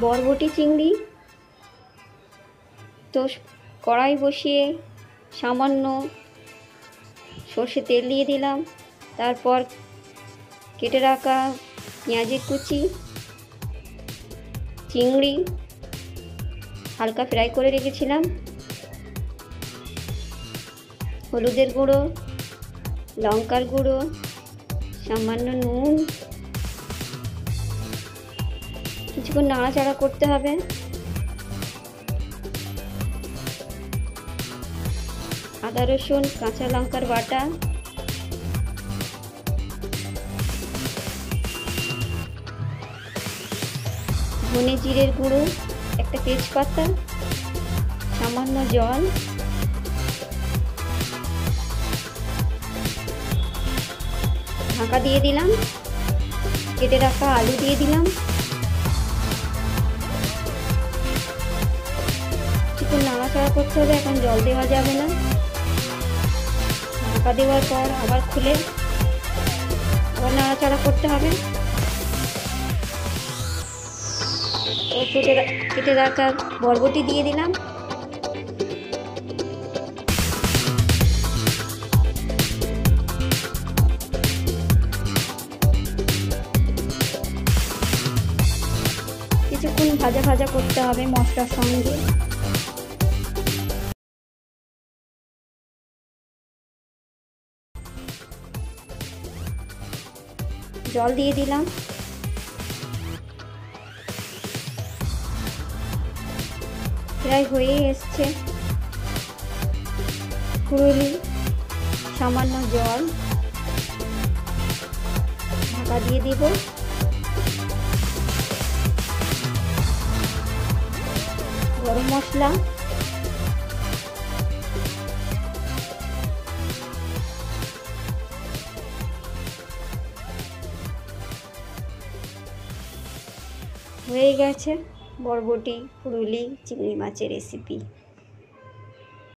বরবটি চিংড়ি। তো কড়াই বসিয়ে সামান্য সর্ষে তেল দিয়ে দিলাম, তারপর কেটে রাখা পেঁয়াজের কুচি, চিংড়ি হালকা ফ্রাই করে রেখেছিলাম, হলুদের গুঁড়ো, লঙ্কার গুঁড়ো, সামান্য নুন, কিছুক্ষণ নাড়াচাড়া করতে হবে। আদা রসুন কাঁচা লঙ্কার বাটা, ধনে জিরের গুঁড়ো, একটা তেজপাতা, সামান্য জল, ঢাকা দিয়ে দিলাম। কেটে রাখা আলু দিয়ে দিলাম, কিছুক্ষণ নাড়াচাড়া করতে হবে, এখন জল দেওয়া যাবে না। ঢাকা দেওয়ার পর আবার খুলে আবার নাড়াচাড়া করতে হবে। কেটে রাখা বরবটি দিয়ে দিলাম, কিছুক্ষণ ভাজা ভাজা করতে হবে মশলার সঙ্গে। জল দিয়ে দিলাম, প্রায় হয়ে এসছে। ফুরুলি, সামান্য জল, ঢাকা দিয়ে দিব। গরম মশলা, হয়ে গেছে বরবটি ফুরুলি চিংড়ি মাছের রেসিপি।